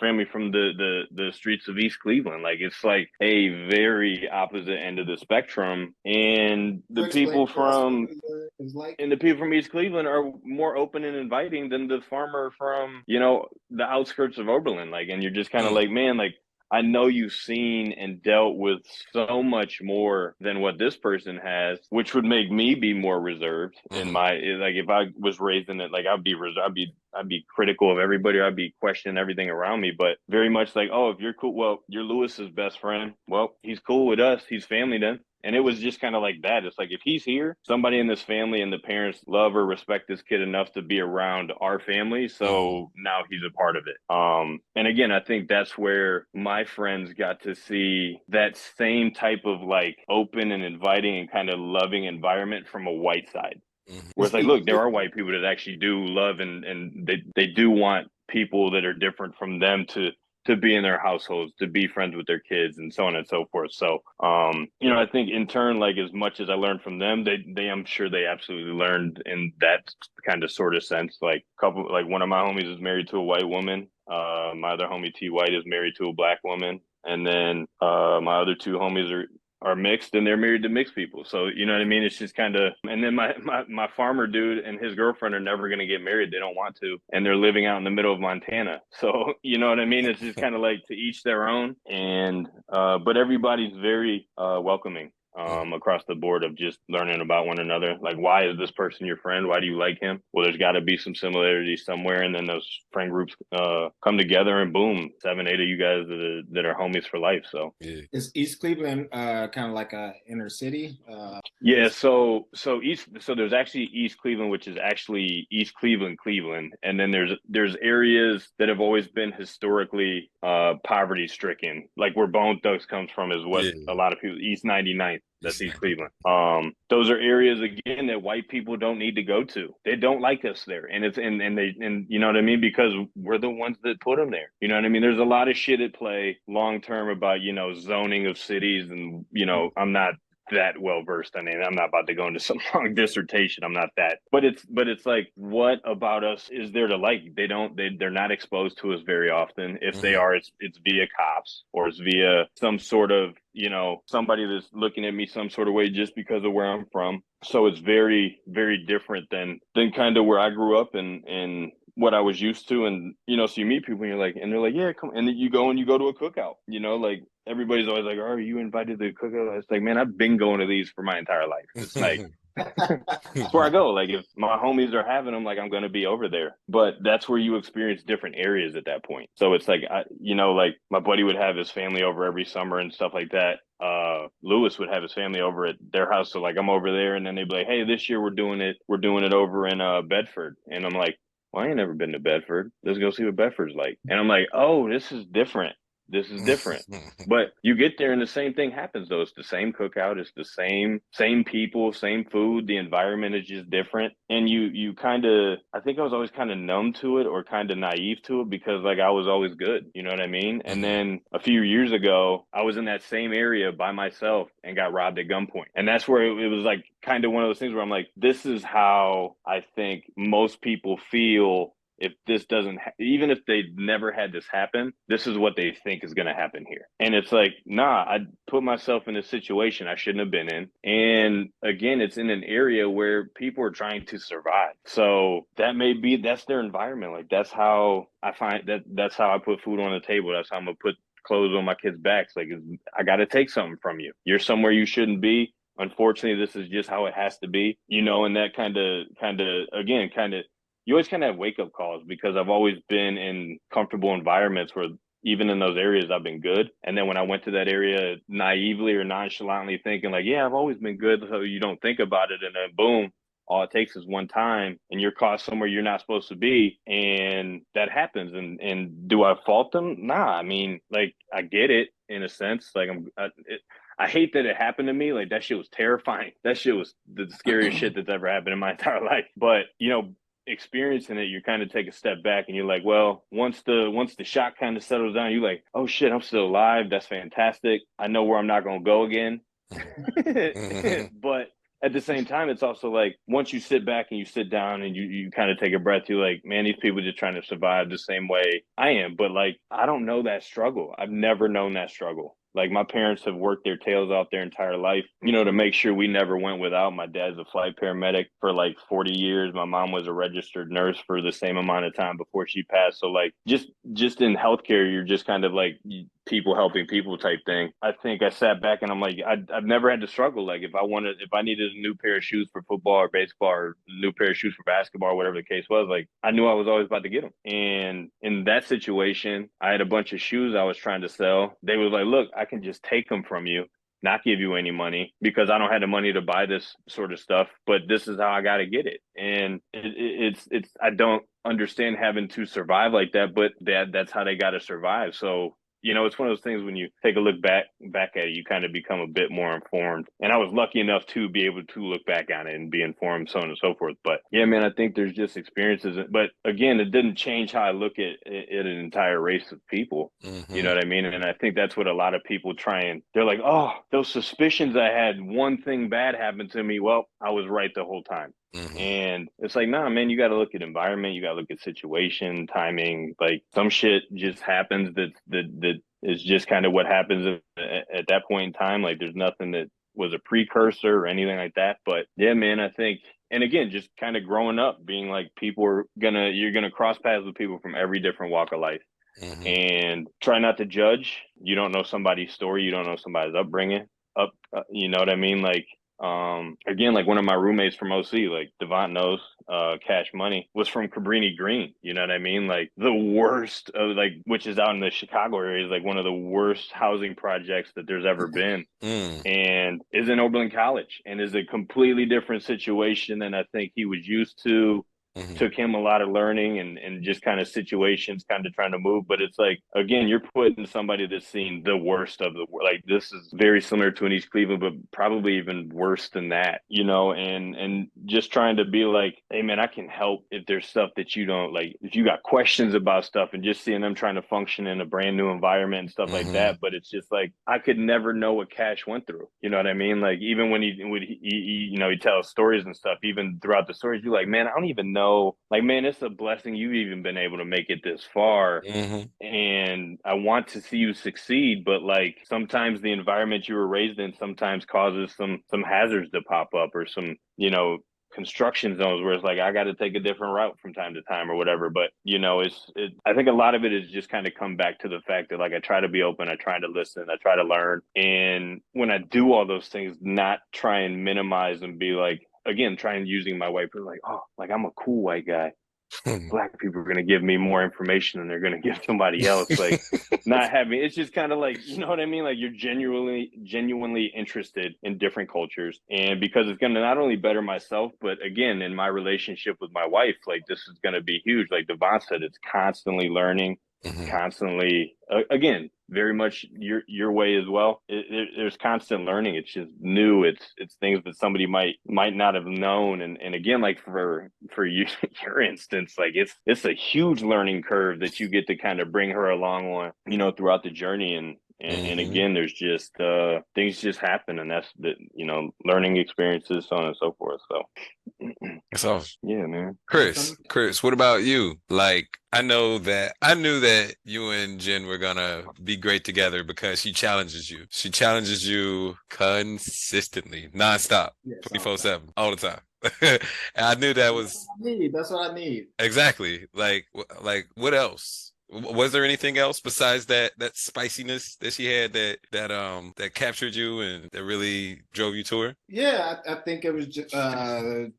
C: family from the streets of East Cleveland. Like, it's like a very opposite end of the spectrum, and the people from East Cleveland are more open and inviting than the farmer from the outskirts of Oberlin. Like, and you're just kind of like, man, like, I know you've seen and dealt with so much more than what this person has, which would make me be more reserved in my, like, if I was raised in it, like, I'd be reserved, I'd be critical of everybody. I'd be questioning everything around me, but very much like, oh, if you're cool, well, you're Lewis's best friend. Well, he's cool with us. He's family then. And it was just kind of like that. It's like, if he's here, somebody in this family and the parents love or respect this kid enough to be around our family. So now he's a part of it. And again, I think that's where my friends got to see that same type of like open and inviting and kind of loving environment from a white side. Where it's like, look, there are white people that actually do love and they do want people that are different from them to be in their households, to be friends with their kids, and so on and so forth. So, I think in turn, like, as much as I learned from them, I'm sure they absolutely learned in that kind of sort of sense. Like, one of my homies is married to a white woman. My other homie T White is married to a black woman. And then, my other two homies are mixed, and they're married to mixed people. So, you know what I mean? It's just kind of, and then my farmer dude and his girlfriend are never going to get married. They don't want to. And they're living out in the middle of Montana. So, you know what I mean? It's just kind of like to each their own. And, but everybody's very welcoming. Across the board of just learning about one another. Like, why is this person your friend? Why do you like him? Well, there's got to be some similarities somewhere. And then those friend groups come together, and boom, 7, 8 of you guys that are homies for life. So
B: is East Cleveland kind of like a inner city?
C: Yeah. So there's actually East Cleveland, which is actually East Cleveland, Cleveland. And then there's areas that have always been historically poverty stricken, like where Bone Thugs comes from is what a lot of people, East 99th. That's East Cleveland. Those are areas, again, that white people don't need to go to. They don't like us there. And it's, and you know what I mean? Because we're the ones that put them there. You know what I mean? There's a lot of shit at play long-term about, zoning of cities. And, I'm not that well versed. I mean, I'm not about to go into some long dissertation. I'm not that, but it's like, what about us is there to like? They're not exposed to us very often. If they are, it's via cops, or it's via some sort of, somebody that's looking at me some sort of way just because of where I'm from. So it's very, very different than kind of where I grew up and what I was used to. And, so you meet people and you're like, and they're like, yeah, come. And then you go to a cookout, like everybody's always like, oh, are you invited to the cookout? It's like, man, I've been going to these for my entire life. It's like, That's where I go. Like if my homies are having them, like I'm going to be over there. But that's where you experience different areas at that point. So it's like, like my buddy would have his family over every summer and stuff like that. Lewis would have his family over at their house. So like I'm over there, and then they'd be like, hey, this year we're doing it over in Bedford. And I'm like, well, I ain't never been to Bedford. Let's go see what Bedford's like. And I'm like, oh, this is different. This is different. But you get there and the same thing happens though. It's the same cookout, it's the same people, same food. The environment is just different. And you kind of, I think I was always kind of numb to it or kind of naive to it because like I was always good, you know what I mean? And then a few years ago, I was in that same area by myself and got robbed at gunpoint. And that's where it was like kind of one of those things where I'm like, this is how I think most people feel. If this doesn't, even if they never had this happen, this is what they think is going to happen here. And it's like, nah, I put myself in a situation I shouldn't have been in. And again, it's in an area where people are trying to survive. So that's their environment. Like that's how I find that's how I put food on the table. That's how I'm going to put clothes on my kids' backs. Like I got to take something from you. You're somewhere you shouldn't be. Unfortunately, this is just how it has to be, and that kind of, you always kind of have wake up calls because I've always been in comfortable environments where even in those areas I've been good. And then when I went to that area naively or nonchalantly thinking like, yeah, I've always been good. So you don't think about it. And then boom, all it takes is one time and you're caught somewhere you're not supposed to be. And that happens. And do I fault them? Nah, I mean, like I get it in a sense. Like I hate that it happened to me. Like that shit was terrifying. That shit was the scariest shit that's ever happened in my entire life. But, experiencing it, you kind of take a step back and you're like, well, once the shock kind of settles down, you're like, oh shit, I'm still alive. That's fantastic. I know where I'm not going to go again. But at the same time, it's also like once you sit back and you sit down and you kind of take a breath, you're like, man, these people just trying to survive the same way I am. But like, I don't know that struggle. I've never known that struggle. Like my parents have worked their tails off their entire life, to make sure we never went without. My dad's a flight paramedic for like 40 years. My mom was a registered nurse for the same amount of time before she passed. So like just in healthcare, you're just kind of like people helping people type thing. I think I sat back and I'm like, I've never had to struggle. Like if I needed a new pair of shoes for football or baseball or a new pair of shoes for basketball, or whatever the case was, like I knew I was always about to get them. And in that situation, I had a bunch of shoes I was trying to sell. They were like, look, I can just take them from you, not give you any money because I don't have the money to buy this sort of stuff, but this is how I got to get it. And it's I don't understand having to survive like that, but that's how they got to survive. So it's one of those things when you take a look back at it, you kind of become a bit more informed. And I was lucky enough to be able to look back on it and be informed, so on and so forth. But yeah, man, I think there's just experiences. But again, it didn't change how I look at an entire race of people. You know what I mean? And I think that's what a lot of people they're like, oh, those suspicions I had, one thing bad happened to me. Well, I was right the whole time. And it's like, nah, man, you got to look at environment. You got to look at situation, timing. Like some shit just happens that is just kind of what happens at that point in time. Like there's nothing that was a precursor or anything like that. But yeah, man, I think, and again, just kind of growing up, being like you're going to cross paths with people from every different walk of life. And try not to judge. You don't know somebody's story. You don't know somebody's upbringing. You know what I mean? Like, again, like one of my roommates from OC, like Devont knows, Cash Money was from Cabrini Green. You know what I mean? Like the worst of which is out in the Chicago area, is like one of the worst housing projects that there's ever been, and is in Oberlin College and is a completely different situation than I think he was used to. Took him a lot of learning and just kind of situations, kind of trying to move. But it's like, again, you're putting somebody that's seen the worst of the world. Like this is very similar to an East Cleveland, but probably even worse than that, and just trying to be like, hey man, I can help if there's stuff that you don't like, if you got questions about stuff, and just seeing them trying to function in a brand new environment and stuff like that. But it's just like, I could never know what Cash went through. You know what I mean? Like even when he tells stories and stuff, even throughout the stories, you're like, man, I don't even know. Like, man, it's a blessing you've even been able to make it this far. And I want to see you succeed, but like sometimes the environment you were raised in sometimes causes some hazards to pop up, or some, construction zones where it's like, I got to take a different route from time to time or whatever. But, I think a lot of it is just kind of come back to the fact that like, I try to be open, I try to listen, I try to learn. And when I do all those things, not try and minimize and be like, again, trying using my white privilege, like, oh, like I'm a cool white guy. Black people are going to give me more information than they're going to give somebody else. Like, not having, it's just kind of like, you know what I mean? Like, you're genuinely interested in different cultures. And because it's going to not only better myself, but again, in my relationship with my wife, like, this is going to be huge. Like Devon said, it's constantly learning, constantly, again, very much your way as well. There's constant learning. It's just new. It's things that somebody might not have known. And again, like for you, your instance, like it's a huge learning curve that you get to kind of bring her along on, you know, throughout the journey. And again, there's just things just happen, and that's the, you know, learning experiences, so on and so forth. So
A: That's awesome.
C: yeah, man.
A: Chris, what about you? Like, I knew that you and Jen were gonna be great together because she challenges you. She challenges you consistently, nonstop, 24/7, all the time. And I knew that was
B: That's what I need.
A: exactly like what else? Was there anything else besides that spiciness that she had that captured you and that really drove you to her?
B: Yeah, I think it was just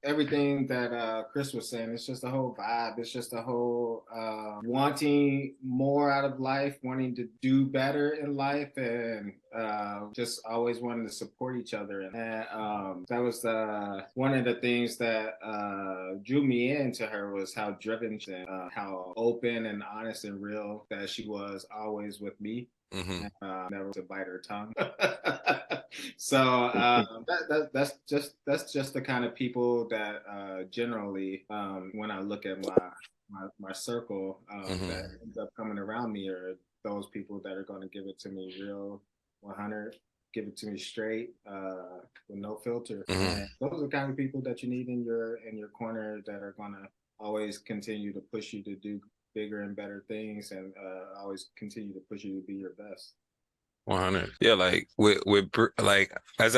B: everything that Chris was saying. It's just a whole vibe. It's just a whole wanting more out of life, wanting to do better in life, and just always wanting to support each other. And that was one of the things that drew me into her, was how driven and how open and honest and real that she was always with me. Never to bite her tongue. So that's just the kind of people that generally, when I look at my circle, that ends up coming around me, are those people that are going to give it to me real, 100, give it to me straight, with no filter. And those are the kind of people that you need in your corner, that are going to always continue to push you to do bigger and better things, and always continue to push you to be your best.
A: 100. Yeah, like like as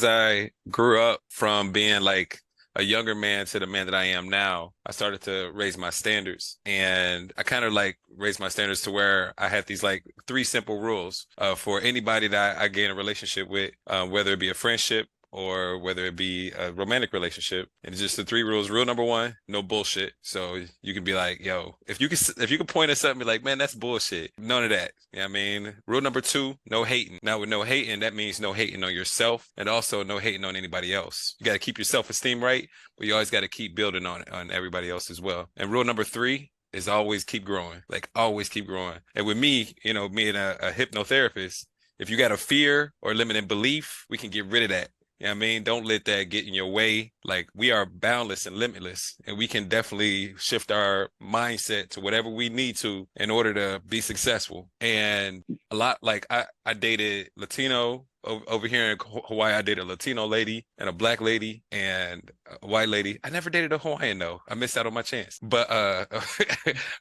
A: I grew up from being like a younger man to the man that I am now, I started to raise my standards, and I kind of like raised my standards to where I had these like 3 simple rules for anybody that I gain a relationship with, whether it be a friendship or whether it be a romantic relationship. And it's just the 3 rules. Rule number 1, no bullshit. So you can be like, yo, if you can point at something, be like, man, that's bullshit. None of that. You know what I mean? Rule number 2, no hating. Now with no hating, that means no hating on yourself, and also no hating on anybody else. You got to keep your self-esteem right, but you always got to keep building on everybody else as well. And rule number 3 is always keep growing. Like, always keep growing. And with me, you know, being a hypnotherapist, if you got a fear or limiting belief, we can get rid of that. You know what I mean? Don't let that get in your way. Like, we are boundless and limitless, and we can definitely shift our mindset to whatever we need to in order to be successful. And a lot, like I dated Latino over here in Hawaii. I dated a Latino lady and a black lady and a white lady. I never dated a Hawaiian though. I missed out on my chance. But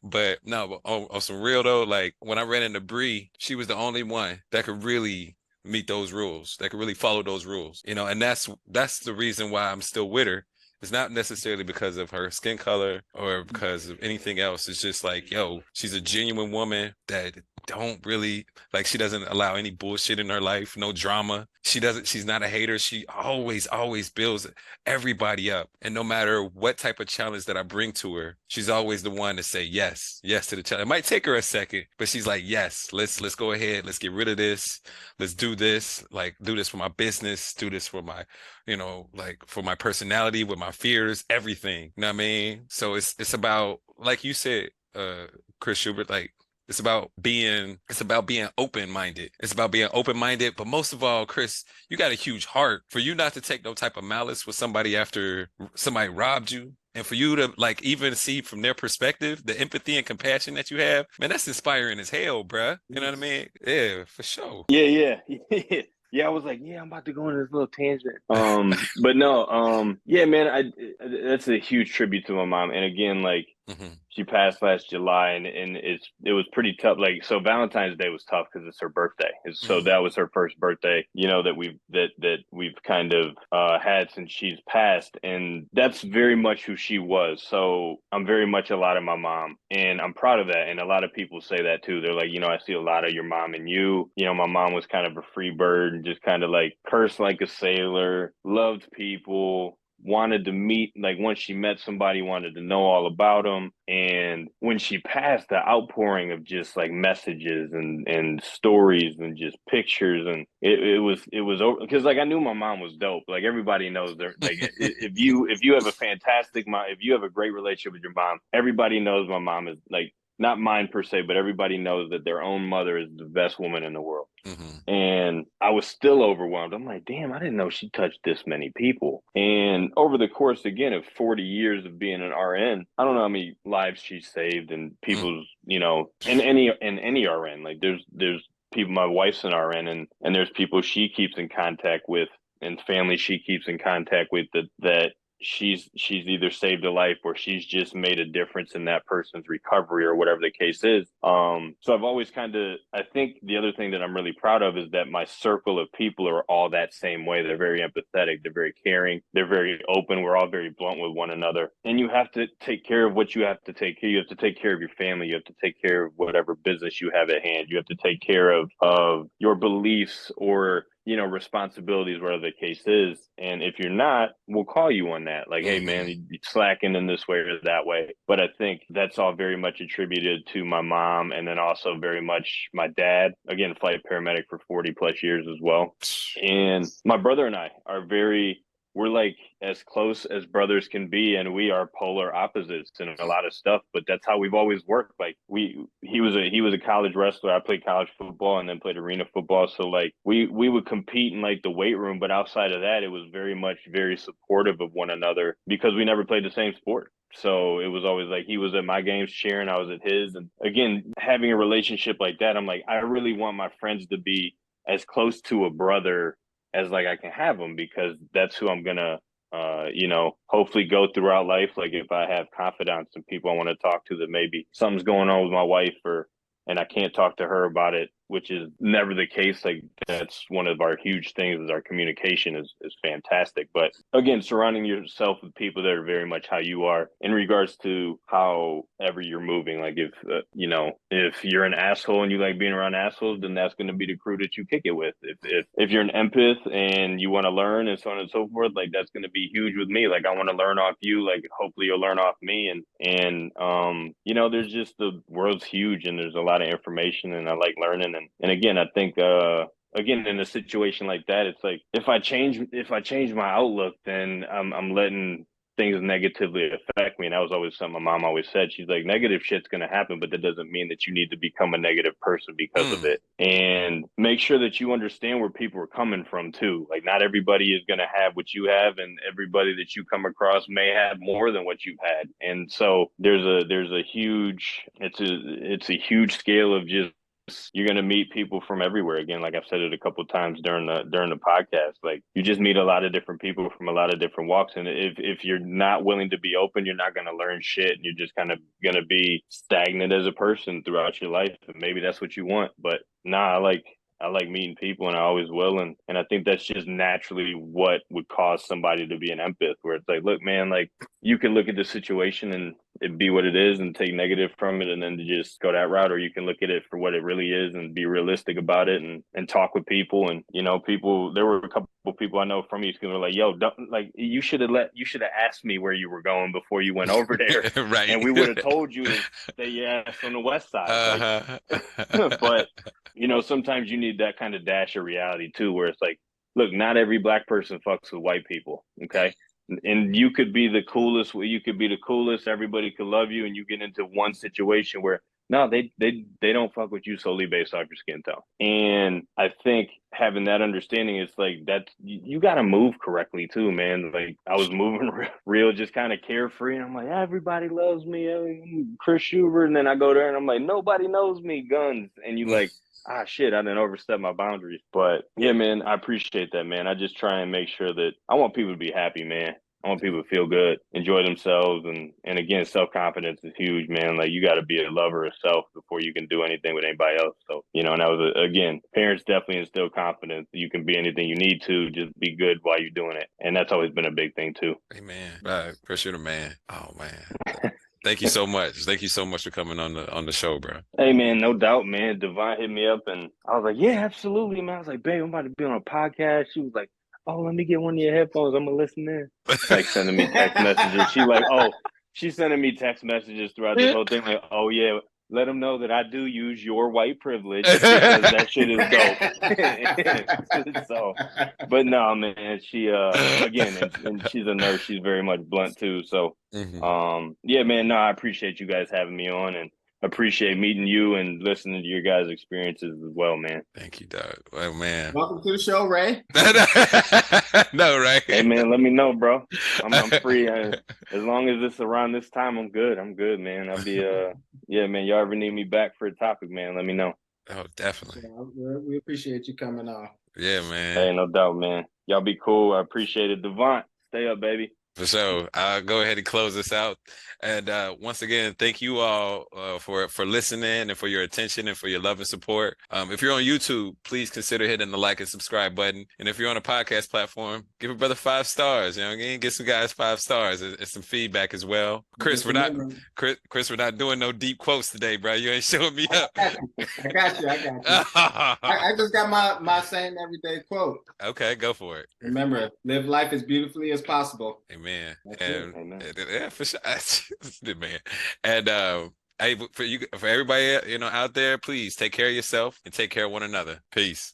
A: but no, on some real though, like when I ran into Bree, she was the only one that could really meet those rules, that could really follow those rules, you know. And that's the reason why I'm still with her. It's not necessarily because of her skin color or because of anything else. It's just like, yo, she's a genuine woman that don't really, like, she doesn't allow any bullshit in her life, no drama. She's not a hater. She always builds everybody up. And no matter what type of challenge that I bring to her, she's always the one to say yes to the challenge. It might take her a second, but she's like, yes, let's go ahead. Let's get rid of this. Let's do this. Like, do this for my business, do this for my, you know, like for my personality, with my fears, everything. You know what I mean? So it's about, like you said, Chris Schubert, like, it's about being open-minded. It's about being open-minded. But most of all, Chris, you got a huge heart. For you not to take no type of malice with somebody after somebody robbed you, and for you to like even see from their perspective, the empathy and compassion that you have, man, that's inspiring as hell, bruh. You know what I mean? Yeah, for sure.
C: Yeah. Yeah, I was like, yeah, I'm about to go on this little tangent. But no, yeah, man, that's a huge tribute to my mom. And again, like, she passed last July, and it was pretty tough. Like, so Valentine's Day was tough because it's her birthday. So that was her first birthday, you know, that we've kind of had since she's passed, and that's very much who she was. So I'm very much a lot of my mom, and I'm proud of that. And a lot of people say that too. They're like, you know, I see a lot of your mom in you. You know, my mom was kind of a free bird and just kind of like cursed like a sailor, loved people, wanted to meet, like once she met somebody, wanted to know all about them. And when she passed, the outpouring of just like messages and stories and just pictures, and it was over, because like I knew my mom was dope. Like everybody knows that, like if you have a fantastic mom, if you have a great relationship with your mom, everybody knows my mom is like, not mine per se, but everybody knows that their own mother is the best woman in the world.
A: Mm-hmm.
C: And I was still overwhelmed. I'm like, damn, I didn't know she touched this many people. And over the course, again, of 40 years of being an RN, I don't know how many lives she saved and people's, you know, in any RN. Like there's people, my wife's an RN, and there's people she keeps in contact with and family she keeps in contact with that she's either saved a life or she's just made a difference in that person's recovery or whatever the case is. So I've always I think the other thing that I'm really proud of is that my circle of people are all that same way. They're very empathetic. They're very caring. They're very open. We're all very blunt with one another. And you have to take care of what you have to take care of. You have to take care of your family. You have to take care of whatever business you have at hand. You have to take care of your beliefs or, you know, responsibilities, whatever the case is. And if you're not, we'll call you on that. Like, hey, man, you're slacking in this way or that way. But I think that's all very much attributed to my mom, and then also very much my dad, again, flight paramedic for 40 plus years as well. And my brother and I are we're like as close as brothers can be, and we are polar opposites in a lot of stuff, but that's how we've always worked. Like he was a college wrestler. I played college football and then played arena football. So like we would compete in like the weight room, but outside of that, it was very supportive of one another because we never played the same sport. So it was always like he was at my games cheering, I was at his. And again, having a relationship like that, I'm like, I really want my friends to be as close to a brother as like I can have them, because that's who I'm gonna you know, hopefully go throughout life. Like if I have confidants and people I want to talk to that maybe something's going on with my wife and I can't talk to her about it, which is never the case. Like that's one of our huge things is our communication is fantastic. But again, surrounding yourself with people that are very much how you are in regards to however you're moving. Like if, you know, if you're an asshole and you like being around assholes, then that's going to be the crew that you kick it with. If you're an empath and you want to learn and so on and so forth, like that's going to be huge with me. Like I want to learn off you, like hopefully you'll learn off me. And you know, there's just, the world's huge and there's a lot of information and I like learning. And again, I think again, in a situation like that, it's like if I change my outlook, then I'm letting things negatively affect me. And that was always something my mom always said. She's like, negative shit's gonna happen, but that doesn't mean that you need to become a negative person because of it. And make sure that you understand where people are coming from too. Like not everybody is gonna have what you have, and everybody that you come across may have more than what you've had. And so there's a huge, it's a huge scale of just, you're going to meet people from everywhere. Again, like I've said it a couple of times during the podcast, like you just meet a lot of different people from a lot of different walks. And if you're not willing to be open, you're not going to learn shit. And you're just kind of going to be stagnant as a person throughout your life. And maybe that's what you want. But nah, I like meeting people and I always will. And I think that's just naturally what would cause somebody to be an empath, where it's like, look, man, like you can look at the situation and it be what it is and take negative from it and then to just go that route, or you can look at it for what it really is and be realistic about it and talk with people. And, you know, there were a couple of people I know from East who were like, yo, don't, like you should have asked me where you were going before you went over there.
A: Right.
C: And we would have told you to stay your ass on the west side. Like, but you know, sometimes you need that kind of dash of reality too, where it's like, look, not every black person fucks with white people. Okay. And you could be the coolest, everybody could love you, and you get into one situation where no, they don't fuck with you solely based off your skin tone. And I think having that understanding, it's like that you got to move correctly too, man. Like I was moving real, just kind of carefree, and I'm like, everybody loves me, I'm Chris Schubert, and then I go there and I'm like, nobody knows me, guns, and you like, shit, I didn't overstep my boundaries. But yeah, man, I appreciate that, man. I just try and make sure that I want people to be happy, man. I want people to feel good, enjoy themselves. And again, self-confidence is huge, man. Like you got to be a lover of self before you can do anything with anybody else. So, you know, and that was, again, parents definitely instill confidence. You can be anything you need to, just be good while you're doing it. And that's always been a big thing too.
A: Amen. Right. Chris, you're the man. Oh man. Thank you so much. Thank you so much for coming on the show, bro.
C: Hey, man, no doubt, man. Divine hit me up and I was like, yeah, absolutely, man. I was like, babe, I'm about to be on a podcast. She was like, oh, let me get one of your headphones. I'm gonna listen in. Like sending me text messages. She's sending me text messages throughout this whole thing. Like, oh yeah, let them know that I do use your white privilege because that shit is dope. So, but no, man, she again, and she's a nurse. She's very much blunt too. So, yeah, man, no, I appreciate you guys having me on and appreciate meeting you and listening to your guys' experiences as well, man.
A: Thank you, dog. Well, man.
B: Welcome to the show, Ray.
A: No, right?
C: Hey, man, let me know, bro. I'm free. As long as it's around this time, I'm good. I'm good, man. I'll be yeah, man. Y'all ever need me back for a topic, man? Let me know.
A: Oh, definitely.
B: Yeah, we appreciate you coming on.
A: Yeah, man.
C: Hey, no doubt, man. Y'all be cool. I appreciate it. Devont, stay up, baby.
A: For sure. I'll go ahead and close this out. And once again, thank you all for listening and for your attention and for your love and support. If you're on YouTube, please consider hitting the like and subscribe button. And if you're on a podcast platform, give a brother 5 stars. You know, again, get some guys 5 stars and some feedback as well. Chris, we're not doing no deep quotes today, bro. You ain't showing me up.
B: I got you. I just got my same everyday quote.
A: Okay, go for it.
B: Remember, live life as beautifully as possible.
A: Amen.
B: Amen.
A: Yeah, for sure. Man. And hey, for everybody, out there, please take care of yourself and take care of one another. Peace.